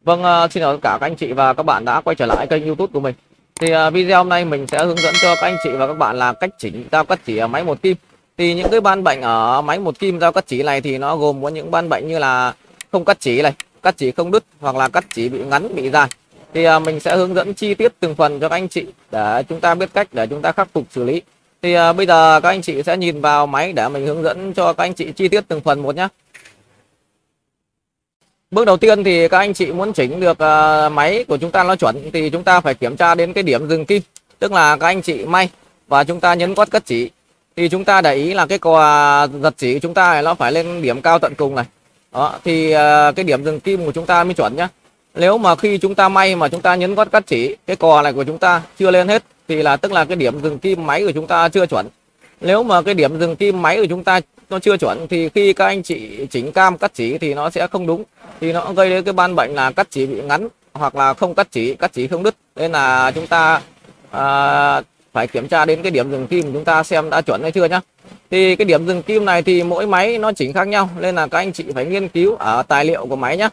Vâng, xin chào tất cả các anh chị và các bạn đã quay trở lại kênh YouTube của mình. Thì video hôm nay mình sẽ hướng dẫn cho các anh chị và các bạn là cách chỉnh dao cắt chỉ ở máy một kim. Thì những cái ban bệnh ở máy một kim dao cắt chỉ này thì nó gồm có những ban bệnh như là không cắt chỉ này, cắt chỉ không đứt hoặc là cắt chỉ bị ngắn, bị dài. Thì mình sẽ hướng dẫn chi tiết từng phần cho các anh chị để chúng ta biết cách để chúng ta khắc phục xử lý. Thì bây giờ các anh chị sẽ nhìn vào máy để mình hướng dẫn cho các anh chị chi tiết từng phần một nhé. Bước đầu tiên thì các anh chị muốn chỉnh được máy của chúng ta nó chuẩn thì chúng ta phải kiểm tra đến cái điểm dừng kim. Tức là các anh chị may và chúng ta nhấn quát cắt chỉ thì chúng ta để ý là cái cò giật chỉ của chúng ta này nó phải lên điểm cao tận cùng này. Đó, thì cái điểm dừng kim của chúng ta mới chuẩn nhá. Nếu mà khi chúng ta may mà chúng ta nhấn quát cắt chỉ, cái cò này của chúng ta chưa lên hết thì là tức là cái điểm dừng kim máy của chúng ta chưa chuẩn. Nếu mà cái điểm dừng kim máy của chúng ta nó chưa chuẩn thì khi các anh chị chỉnh cam cắt chỉ thì nó sẽ không đúng, thì nó gây đến cái ban bệnh là cắt chỉ bị ngắn hoặc là không cắt chỉ không đứt. Nên là chúng ta phải kiểm tra đến cái điểm dừng kim chúng ta xem đã chuẩn hay chưa nhá. Thì cái điểm dừng kim này thì mỗi máy nó chỉnh khác nhau nên là các anh chị phải nghiên cứu ở tài liệu của máy nhé.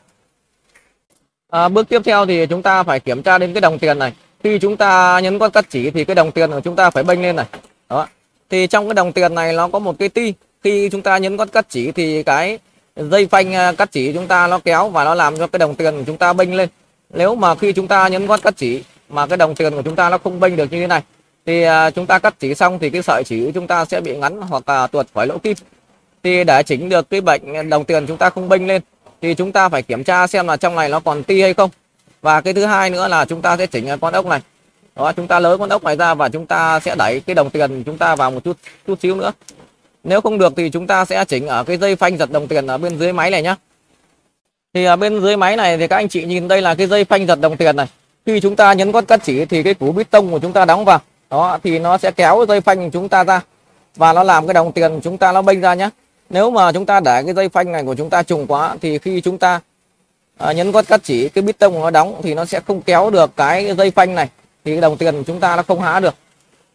Bước tiếp theo thì chúng ta phải kiểm tra đến cái đồng tiền này. Khi chúng ta nhấn con cắt chỉ thì cái đồng tiền của chúng ta phải bênh lên này. Đó. Thì trong cái đồng tiền này nó có một cái ti. Khi chúng ta nhấn con cắt chỉ thì cái dây phanh cắt chỉ chúng ta nó kéo và nó làm cho cái đồng tiền của chúng ta bênh lên. Nếu mà khi chúng ta nhấn con cắt chỉ mà cái đồng tiền của chúng ta nó không bênh được như thế này thì chúng ta cắt chỉ xong thì cái sợi chỉ của chúng ta sẽ bị ngắn hoặc là tuột khỏi lỗ kim. Thì để chỉnh được cái bệnh đồng tiền chúng ta không bênh lên thì chúng ta phải kiểm tra xem là trong này nó còn ti hay không. Và cái thứ hai nữa là chúng ta sẽ chỉnh con ốc này. Đó, chúng ta lấy con ốc này ra và chúng ta sẽ đẩy cái đồng tiền chúng ta vào một chút xíu nữa. Nếu không được thì chúng ta sẽ chỉnh ở cái dây phanh giật đồng tiền ở bên dưới máy này nhá. Thì ở bên dưới máy này thì các anh chị nhìn đây là cái dây phanh giật đồng tiền này. Khi chúng ta nhấn con cắt chỉ thì cái củ bít tông của chúng ta đóng vào. Đó, thì nó sẽ kéo dây phanh của chúng ta ra và nó làm cái đồng tiền của chúng ta nó bênh ra nhá. Nếu mà chúng ta để cái dây phanh này của chúng ta trùng quá thì khi chúng ta nhấn con cắt chỉ, cái bít tông nó đóng thì nó sẽ không kéo được cái dây phanh này, thì cái đồng tiền của chúng ta nó không há được.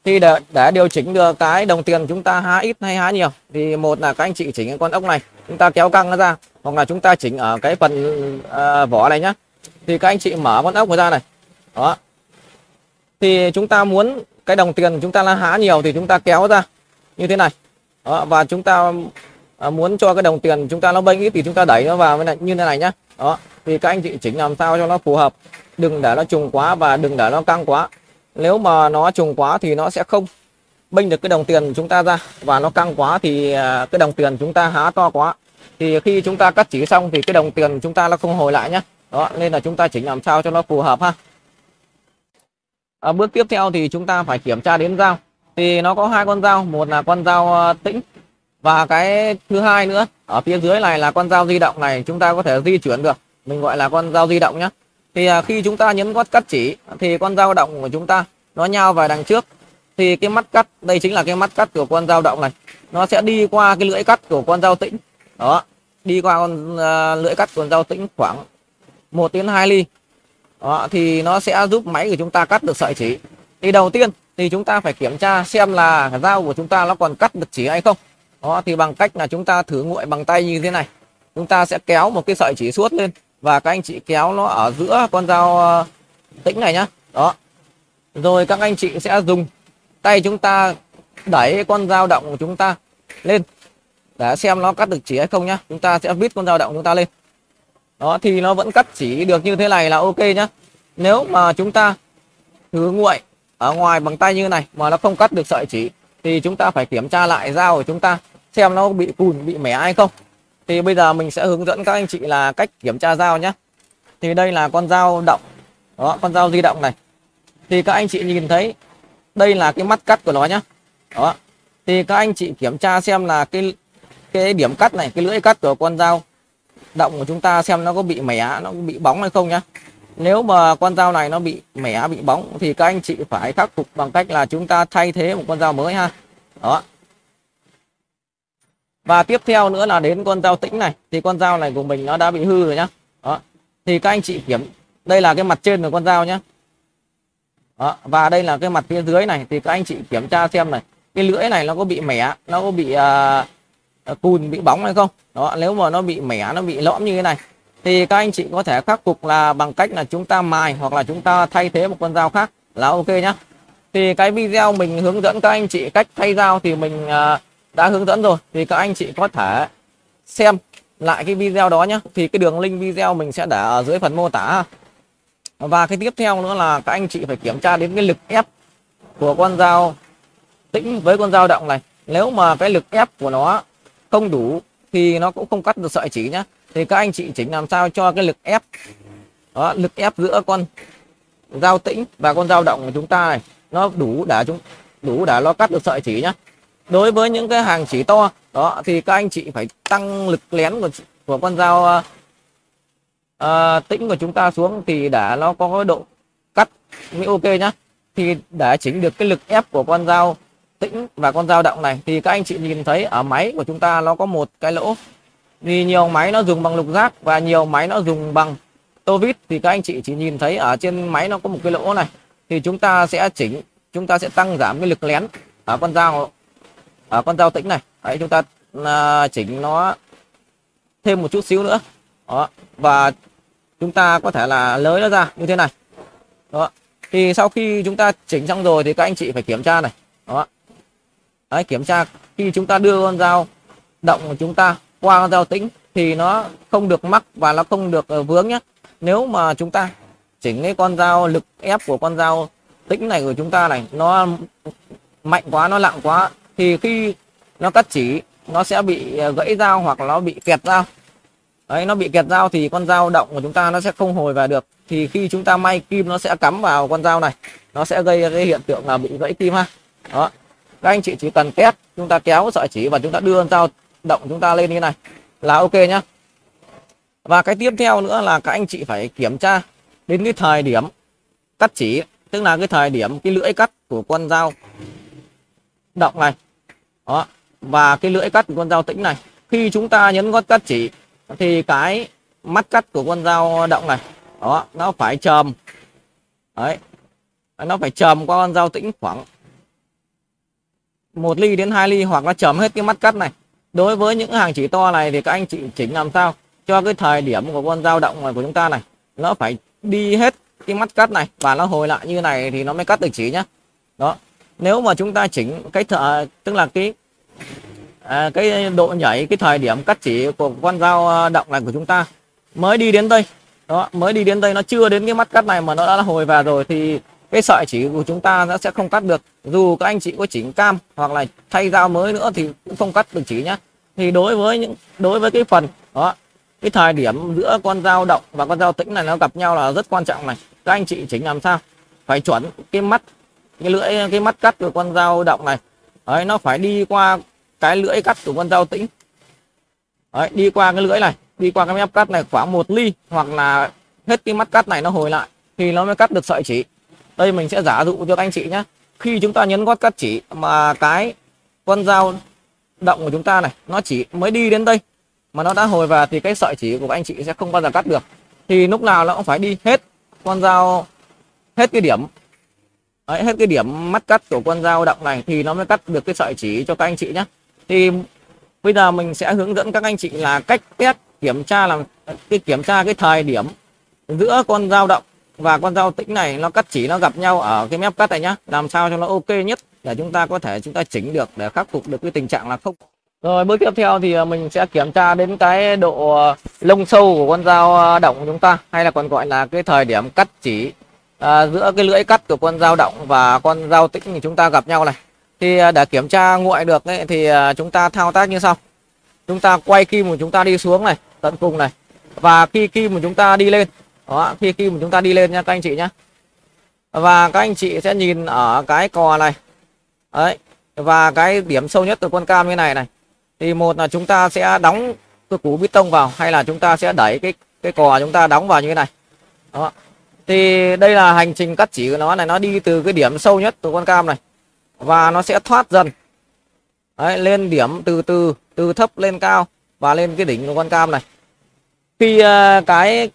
Thì để điều chỉnh được cái đồng tiền chúng ta há ít hay há nhiều thì một là các anh chị chỉnh cái con ốc này, chúng ta kéo căng nó ra, hoặc là chúng ta chỉnh ở cái phần vỏ này nhá. Thì các anh chị mở con ốc ra này. Đó. Thì chúng ta muốn cái đồng tiền chúng ta là há nhiều thì chúng ta kéo ra như thế này. Đó. Và chúng ta muốn cho cái đồng tiền chúng ta nó bênh ít thì chúng ta đẩy nó vào như thế này nhá. Đó. Thì các anh chị chỉnh làm sao cho nó phù hợp, đừng để nó trùng quá và đừng để nó căng quá. Nếu mà nó trùng quá thì nó sẽ không bênh được cái đồng tiền chúng ta ra, và nó căng quá thì cái đồng tiền chúng ta há to quá thì khi chúng ta cắt chỉ xong thì cái đồng tiền chúng ta nó không hồi lại nhé. Đó, nên là chúng ta chỉnh làm sao cho nó phù hợp ha. Bước tiếp theo thì chúng ta phải kiểm tra đến dao. Thì nó có hai con dao, một là con dao tĩnh và cái thứ hai nữa ở phía dưới này là con dao di động này, chúng ta có thể di chuyển được, mình gọi là con dao di động nhé. Thì khi chúng ta nhấn cắt chỉ thì con dao động của chúng ta nó nhao về đằng trước, thì cái mắt cắt đây chính là cái mắt cắt của con dao động này, nó sẽ đi qua cái lưỡi cắt của con dao tĩnh. Đó, đi qua con lưỡi cắt của con dao tĩnh khoảng 1 đến 2 ly. Đó, thì nó sẽ giúp máy của chúng ta cắt được sợi chỉ. Thì đầu tiên thì chúng ta phải kiểm tra xem là cái dao của chúng ta nó còn cắt được chỉ hay không. Đó, thì bằng cách là chúng ta thử nguội bằng tay như thế này, chúng ta sẽ kéo một cái sợi chỉ suốt lên và các anh chị kéo nó ở giữa con dao tĩnh này nhá. Đó, rồi các anh chị sẽ dùng tay chúng ta đẩy con dao động của chúng ta lên để xem nó cắt được chỉ hay không nhá. Chúng ta sẽ vít con dao động chúng ta lên. Đó, thì nó vẫn cắt chỉ được như thế này là ok nhá. Nếu mà chúng ta thử nguội ở ngoài bằng tay như này mà nó không cắt được sợi chỉ thì chúng ta phải kiểm tra lại dao của chúng ta xem nó bị cùn, bị mẻ hay không. Thì bây giờ mình sẽ hướng dẫn các anh chị là cách kiểm tra dao nhé. Thì đây là con dao động. Đó, con dao di động này. Thì các anh chị nhìn thấy đây là cái mắt cắt của nó nhá. Đó. Thì các anh chị kiểm tra xem là cái điểm cắt này, cái lưỡi cắt của con dao động của chúng ta xem nó có bị mẻ, nó có bị bóng hay không nhá. Nếu mà con dao này nó bị mẻ, bị bóng thì các anh chị phải khắc phục bằng cách là chúng ta thay thế một con dao mới ha. Đó. Và tiếp theo nữa là đến con dao tĩnh này. Thì con dao này của mình nó đã bị hư rồi nhá. Đó. Thì các anh chị đây là cái mặt trên của con dao nhá. Đó. Và đây là cái mặt phía dưới này. Thì các anh chị kiểm tra xem này, cái lưỡi này nó có bị mẻ, nó có bị cùn, bị bóng hay không. Đó. Nếu mà nó bị mẻ, nó bị lõm như thế này thì các anh chị có thể khắc phục là bằng cách là chúng ta mài hoặc là chúng ta thay thế một con dao khác là ok nhá. Thì cái video mình hướng dẫn các anh chị cách thay dao thì mình đã hướng dẫn rồi, thì các anh chị có thể xem lại cái video đó nhé. Thì cái đường link video mình sẽ để ở dưới phần mô tả. Và cái tiếp theo nữa là các anh chị phải kiểm tra đến cái lực ép của con dao tĩnh với con dao động này. Nếu mà cái lực ép của nó không đủ thì nó cũng không cắt được sợi chỉ nhá. Thì các anh chị chỉnh làm sao cho cái lực ép đó, lực ép giữa con dao tĩnh và con dao động của chúng ta này nó đủ để nó cắt được sợi chỉ nhá. Đối với những cái hàng chỉ to đó thì các anh chị phải tăng lực lén của con dao tĩnh của chúng ta xuống thì để nó có cái độ cắt mới ok nhá. Thì để chỉnh được cái lực ép của con dao tĩnh và con dao động này thì các anh chị nhìn thấy ở máy của chúng ta nó có một cái lỗ. Vì nhiều máy nó dùng bằng lục giác và nhiều máy nó dùng bằng tô vít, thì các anh chị chỉ nhìn thấy ở trên máy nó có một cái lỗ này. Thì chúng ta sẽ tăng giảm cái lực lén ở con dao tĩnh này. Đấy, chúng ta chỉnh nó thêm một chút xíu nữa đó, và chúng ta có thể là lới nó ra như thế này đó. Thì sau khi chúng ta chỉnh xong rồi thì các anh chị phải kiểm tra này đó. Đấy, kiểm tra khi chúng ta đưa con dao động của chúng ta qua con dao tĩnh thì nó không được mắc và nó không được vướng nhé. Nếu mà chúng ta chỉnh cái con dao lực ép của con dao tĩnh này của chúng ta này nó mạnh quá, nó nặng quá thì khi nó cắt chỉ nó sẽ bị gãy dao hoặc là nó bị kẹt dao. Đấy, nó bị kẹt dao thì con dao động của chúng ta nó sẽ không hồi về được. Thì khi chúng ta may kim nó sẽ cắm vào con dao này, nó sẽ gây cái hiện tượng là bị gãy kim ha. Đó. Các anh chị chỉ cần chúng ta kéo sợi chỉ và chúng ta đưa con dao động chúng ta lên như này là ok nhá. Và cái tiếp theo nữa là các anh chị phải kiểm tra đến cái thời điểm cắt chỉ, tức là cái thời điểm cái lưỡi cắt của con dao động này đó, và cái lưỡi cắt của con dao tĩnh này. Khi chúng ta nhấn gót cắt chỉ thì cái mắt cắt của con dao động này đó nó phải chồm. Đấy, nó phải chồm qua con dao tĩnh khoảng 1 ly đến 2 ly hoặc là chồm hết cái mắt cắt này. Đối với những hàng chỉ to này thì các anh chị chỉnh làm sao cho cái thời điểm của con dao động này của chúng ta này nó phải đi hết cái mắt cắt này và nó hồi lại như này thì nó mới cắt được chỉ nhá. Đó. Nếu mà chúng ta chỉnh cái tức là cái độ nhảy, cái thời điểm cắt chỉ của con dao động này của chúng ta mới đi đến đây đó, mới đi đến đây, nó chưa đến cái mắt cắt này mà nó đã hồi vào rồi thì cái sợi chỉ của chúng ta nó sẽ không cắt được. Dù các anh chị có chỉnh cam hoặc là thay dao mới nữa thì cũng không cắt được chỉ nhá. Thì đối với cái phần đó, cái thời điểm giữa con dao động và con dao tĩnh này nó gặp nhau là rất quan trọng này. Các anh chị chỉnh làm sao phải chuẩn cái mắt cắt của con dao động này. Đấy, nó phải đi qua cái lưỡi cắt của con dao tĩnh. Đấy, đi qua cái lưỡi này, đi qua cái mép cắt này khoảng 1 ly hoặc là hết cái mắt cắt này nó hồi lại thì nó mới cắt được sợi chỉ. Đây mình sẽ giả dụ cho các anh chị nhé. Khi chúng ta nhấn gót cắt chỉ mà cái con dao động của chúng ta này nó chỉ mới đi đến đây mà nó đã hồi vào thì cái sợi chỉ của các anh chị sẽ không bao giờ cắt được. Thì lúc nào nó cũng phải đi hết con dao, hết cái điểm. Đấy, hết cái điểm mắt cắt của con dao động này thì nó mới cắt được cái sợi chỉ cho các anh chị nhé. Thì bây giờ mình sẽ hướng dẫn các anh chị là cách test kiểm tra cái thời điểm giữa con dao động và con dao tĩnh này nó cắt chỉ nó gặp nhau ở cái mép cắt này nhá, làm sao cho nó ok nhất để chúng ta có thể chỉnh được để khắc phục được cái tình trạng là không. Rồi bước tiếp theo thì mình sẽ kiểm tra đến cái độ lông sâu của con dao động của chúng ta, hay là còn gọi là cái thời điểm cắt chỉ giữa cái lưỡi cắt của con dao động và con dao tĩnh thì chúng ta gặp nhau này. Thì để kiểm tra nguội được ấy, thì chúng ta thao tác như sau. Chúng ta quay kim của chúng ta đi xuống này, tận cùng này. Và khi kim của chúng ta đi lên, đó, khi kim của chúng ta đi lên nha các anh chị nhé. Và các anh chị sẽ nhìn ở cái cò này. Đấy, và cái điểm sâu nhất từ con cam như này này. Thì một là chúng ta sẽ đóng cái củ bít tông vào, hay là chúng ta sẽ đẩy cái cò chúng ta đóng vào như thế này. Đó. Thì đây là hành trình cắt chỉ của nó này, nó đi từ cái điểm sâu nhất từ con cam này và nó sẽ thoát dần. Đấy, lên điểm từ thấp lên cao và lên cái đỉnh của con cam này. Khi cái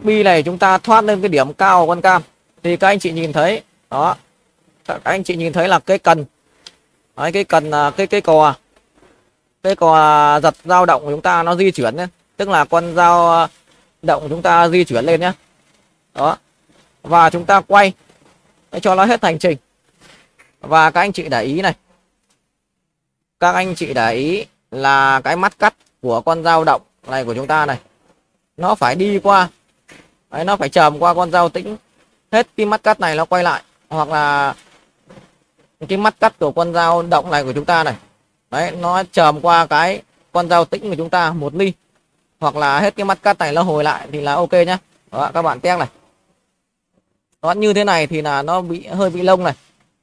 bi này chúng ta thoát lên cái điểm cao của con cam thì các anh chị nhìn thấy đó, các anh chị nhìn thấy là cái cần đấy, cái cò giật dao động của chúng ta nó di chuyển lên, tức là con dao động chúng ta di chuyển lên nhé. Đó. Và chúng ta quay để cho nó hết hành trình. Và các anh chị để ý này. Các anh chị để ý là cái mắt cắt của con dao động này của chúng ta này, nó phải đi qua. Đấy, nó phải chồm qua con dao tĩnh. Hết cái mắt cắt này nó quay lại. Hoặc là cái mắt cắt của con dao động này của chúng ta này. Đấy, nó chồm qua cái con dao tĩnh của chúng ta 1 ly. Hoặc là hết cái mắt cắt này nó hồi lại thì là ok nhá. Đó, các bạn test này. Đó, như thế này thì là nó hơi bị lông này.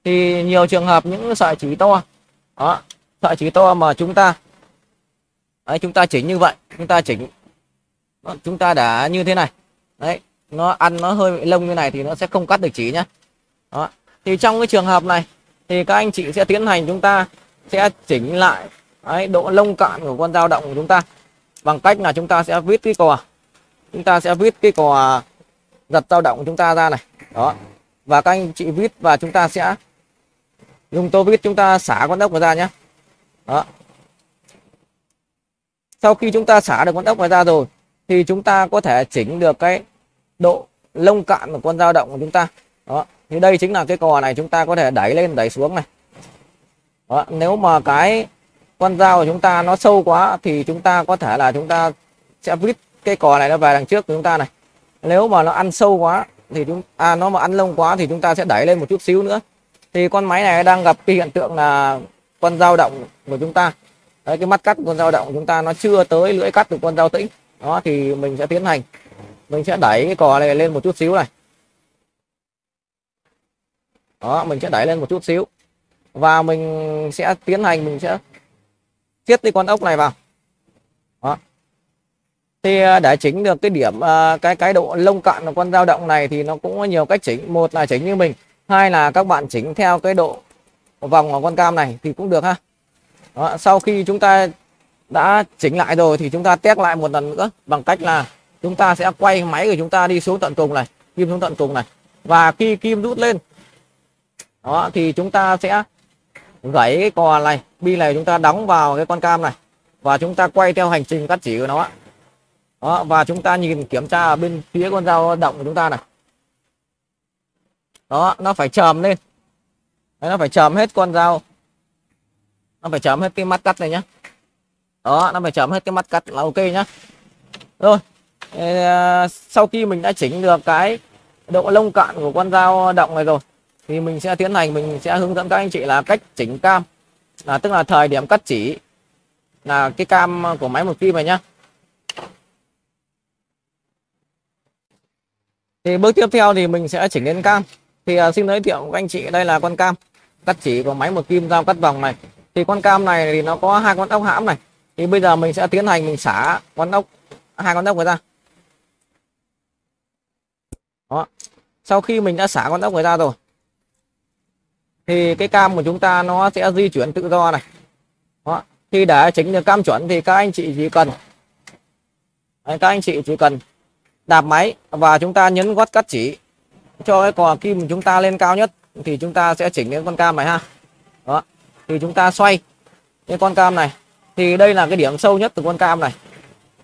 Thì nhiều trường hợp những sợi chỉ to. Đó, sợi chỉ to mà chúng ta đấy, chúng ta chỉnh như vậy, chúng ta chỉnh đó, chúng ta đã như thế này. Đấy, nó ăn nó hơi bị lông như này thì nó sẽ không cắt được chỉ nhá. Đó. Thì trong cái trường hợp này thì các anh chị sẽ tiến hành chúng ta sẽ chỉnh lại đấy, độ lông cạn của con dao động của chúng ta bằng cách là chúng ta sẽ vít cái cò. Chúng ta sẽ vít cái cò giật dao động của chúng ta ra này. Đó. Và các anh chị vít và chúng ta sẽ dùng tô vít chúng ta xả con ốc ra nhé. Đó. Sau khi chúng ta xả được con ốc ra rồi thì chúng ta có thể chỉnh được cái độ lông cạn của con dao động của chúng ta. Đó. Thì đây chính là cái cò này, chúng ta có thể đẩy lên đẩy xuống này. Đó. Nếu mà cái con dao của chúng ta nó sâu quá thì chúng ta có thể là chúng ta sẽ vít cái cò này nó về đằng trước của chúng ta này. Nếu mà nó ăn sâu quá thì nó mà ăn lông quá thì chúng ta sẽ đẩy lên một chút xíu nữa. Thì con máy này đang gặp cái hiện tượng là con dao động của chúng ta đấy, cái mắt cắt của con dao động của chúng ta nó chưa tới lưỡi cắt của con dao tĩnh. Đó thì mình sẽ tiến hành, mình sẽ đẩy cái cò này lên một chút xíu này. Đó, mình sẽ đẩy lên một chút xíu và mình sẽ tiến hành, mình sẽ siết cái con ốc này vào. Đó. Thì để chỉnh được cái điểm cái độ lông cạn của con dao động này thì nó cũng có nhiều cách chỉnh. Một là chỉnh như mình, hai là các bạn chỉnh theo cái độ vòng của con cam này thì cũng được ha. Đó, sau khi chúng ta đã chỉnh lại rồi thì chúng ta test lại một lần nữa bằng cách là chúng ta sẽ quay máy của chúng ta đi xuống tận cùng này, kim xuống tận cùng này. Và khi kim rút lên đó thì chúng ta sẽ gãy cái cò này, bi này chúng ta đóng vào cái con cam này và chúng ta quay theo hành trình cắt chỉ của nó. Đó, và chúng ta nhìn kiểm tra ở bên phía con dao động của chúng ta này. Đó, nó phải chồm lên. Đấy, nó phải chồm hết con dao. Nó phải chấm hết cái mắt cắt này nhá. Đó, nó phải chấm hết cái mắt cắt là ok nhá. Rồi, sau khi mình đã chỉnh được cái độ lông cạn của con dao động này rồi thì mình sẽ tiến hành, mình sẽ hướng dẫn các anh chị là cách chỉnh cam, là tức là thời điểm cắt chỉ là cái cam của máy 1 kim này nhá. Thì bước tiếp theo thì mình sẽ chỉnh lên cam. Thì xin giới thiệu các anh chị, đây là con cam cắt chỉ của máy 1 kim dao cắt vòng này. Thì con cam này thì nó có 2 con ốc hãm này. Thì bây giờ mình sẽ tiến hành mình xả con ốc, 2 con ốc ra. Đó. Sau khi mình đã xả con ốc ra rồi thì cái cam của chúng ta nó sẽ di chuyển tự do này. Đó. Thì để chỉnh được cam chuẩn thì các anh chị chỉ cần đạp máy và chúng ta nhấn gót cắt chỉ cho cái cò kim của chúng ta lên cao nhất thì chúng ta sẽ chỉnh đến con cam này ha. Đó. Thì chúng ta xoay cái con cam này thì đây là cái điểm sâu nhất của con cam này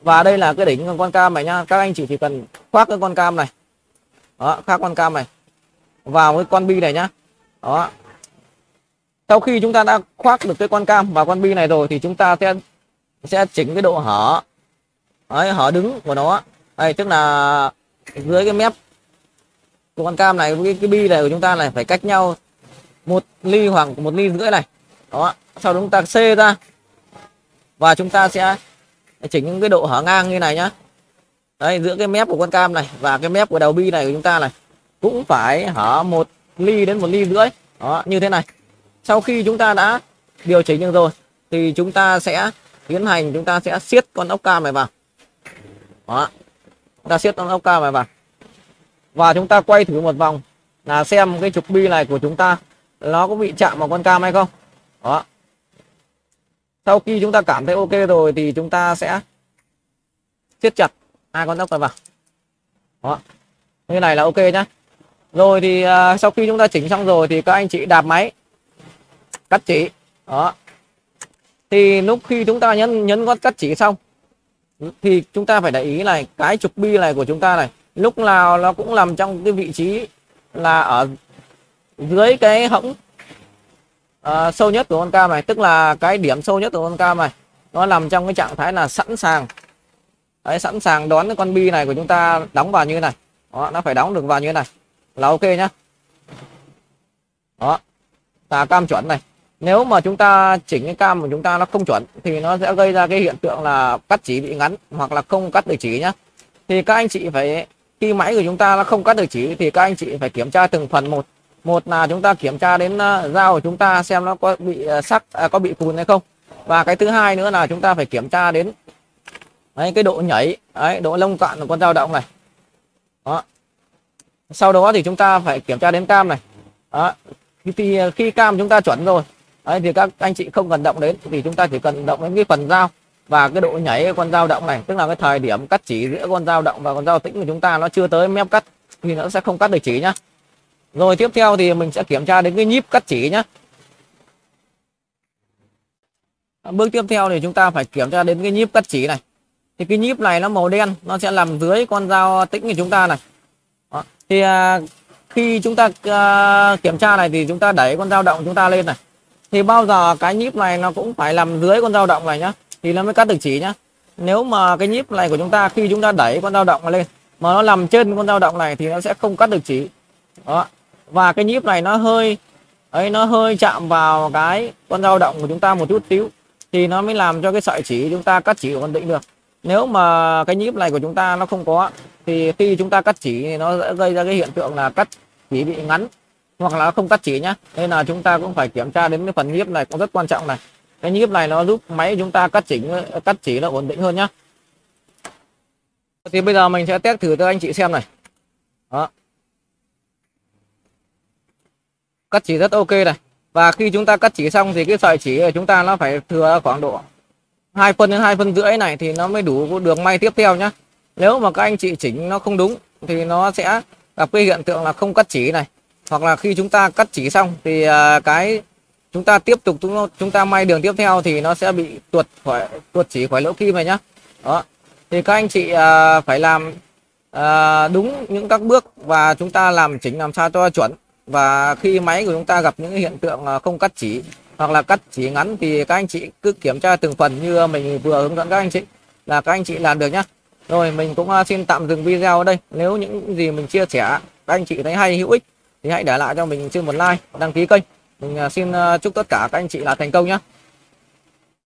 và đây là cái đỉnh của con cam này nha. Các anh chị chỉ cần khoác cái con cam này. Đó, khoác con cam này vào cái con bi này nhá. Đó. Sau khi chúng ta đã khoác được cái con cam vào con bi này rồi thì chúng ta sẽ chỉnh cái độ hở. Đấy, hở đứng của nó. Đây, tức là dưới cái mép của con cam này với cái bi này của chúng ta này phải cách nhau 1 ly hoặc 1,5 ly này. Đó, sau đó chúng ta xê ra và chúng ta sẽ chỉnh cái độ hở ngang như này nhá. Đấy, giữa cái mép của con cam này và cái mép của đầu bi này của chúng ta này cũng phải hở 1 ly đến 1,5 ly. Đó, như thế này. Sau khi chúng ta đã điều chỉnh được rồi thì chúng ta sẽ tiến hành, chúng ta sẽ siết con ốc cam này vào. Đó, chúng ta siết con ốc cam này vào và chúng ta quay thử một vòng là xem cái trục bi này của chúng ta nó có bị chạm vào con cam hay không. Đó. Sau khi chúng ta cảm thấy ok rồi thì chúng ta sẽ siết chặt 2 con ốc này vào. Đó. Như này là ok nhá. Rồi thì sau khi chúng ta chỉnh xong rồi thì các anh chị đạp máy cắt chỉ. Đó. Thì lúc khi chúng ta nhấn gót cắt chỉ xong thì chúng ta phải để ý này, cái trục bi này của chúng ta này lúc nào nó cũng nằm trong cái vị trí là ở dưới cái hõng sâu nhất của con cam này, tức là cái điểm sâu nhất của con cam này nó nằm trong cái trạng thái là sẵn sàng. Đấy, sẵn sàng đón cái con bi này của chúng ta đóng vào như thế này. Đó, nó phải đóng được vào như thế này là ok nhá. Đó, là cam chuẩn này. Nếu mà chúng ta chỉnh cái cam của chúng ta nó không chuẩn thì nó sẽ gây ra cái hiện tượng là cắt chỉ bị ngắn hoặc là không cắt được chỉ nhá. Thì các anh chị phải, khi máy của chúng ta nó không cắt được chỉ thì các anh chị phải kiểm tra từng phần một. Một là chúng ta kiểm tra đến dao của chúng ta xem nó có bị sắc, có bị cùn hay không. Và cái thứ hai nữa là chúng ta phải kiểm tra đến đấy, cái độ nhảy, đấy, độ lông cạn của con dao động này. Đó. Sau đó thì chúng ta phải kiểm tra đến cam này. Đó. Thì khi cam chúng ta chuẩn rồi, đấy, thì các anh chị không cần động đến, thì chúng ta chỉ cần động đến cái phần dao và cái độ nhảy của con dao động này, tức là cái thời điểm cắt chỉ giữa con dao động và con dao tĩnh của chúng ta nó chưa tới mép cắt thì nó sẽ không cắt được chỉ nhá. Rồi tiếp theo thì mình sẽ kiểm tra đến cái nhíp cắt chỉ nhá. Bước tiếp theo thì chúng ta phải kiểm tra đến cái nhíp cắt chỉ này. Thì cái nhíp này nó màu đen, nó sẽ nằm dưới con dao tĩnh của chúng ta này. Đó. Thì khi chúng ta kiểm tra này thì chúng ta đẩy con dao động chúng ta lên này. Thì bao giờ cái nhíp này nó cũng phải nằm dưới con dao động này nhá, thì nó mới cắt được chỉ nhá. Nếu mà cái nhíp này của chúng ta khi chúng ta đẩy con dao động lên mà nó nằm trên con dao động này thì nó sẽ không cắt được chỉ. Đó. Và cái nhíp này nó hơi ấy, nó hơi chạm vào cái con dao động của chúng ta một chút xíu thì nó mới làm cho cái sợi chỉ chúng ta cắt chỉ ổn định được. Nếu mà cái nhíp này của chúng ta nó không có thì khi chúng ta cắt chỉ thì nó sẽ gây ra cái hiện tượng là cắt chỉ bị ngắn hoặc là không cắt chỉ nhá. Nên là chúng ta cũng phải kiểm tra đến cái phần nhíp này cũng rất quan trọng này. Cái nhíp này nó giúp máy chúng ta cắt chỉ nó ổn định hơn nhá. Thì bây giờ mình sẽ test thử cho anh chị xem này. Đó. Cắt chỉ rất ok này. Và khi chúng ta cắt chỉ xong thì cái sợi chỉ của chúng ta nó phải thừa khoảng độ 2 phân đến 2 phân rưỡi này thì nó mới đủ đường may tiếp theo nhá. Nếu mà các anh chị chỉnh nó không đúng thì nó sẽ gặp cái hiện tượng là không cắt chỉ này. Hoặc là khi chúng ta cắt chỉ xong thì cái chúng ta tiếp tục chúng ta may đường tiếp theo thì nó sẽ bị tuột chỉ khỏi lỗ kim này nhá. Đó. Thì các anh chị phải làm đúng những các bước và chúng ta làm chỉnh làm sao cho chuẩn. Và khi máy của chúng ta gặp những hiện tượng không cắt chỉ hoặc là cắt chỉ ngắn thì các anh chị cứ kiểm tra từng phần như mình vừa hướng dẫn các anh chị là các anh chị làm được nhá. Rồi mình cũng xin tạm dừng video ở đây. Nếu những gì mình chia sẻ các anh chị thấy hay hữu ích thì hãy để lại cho mình xin một like, đăng ký kênh. Mình xin chúc tất cả các anh chị là thành công nhé.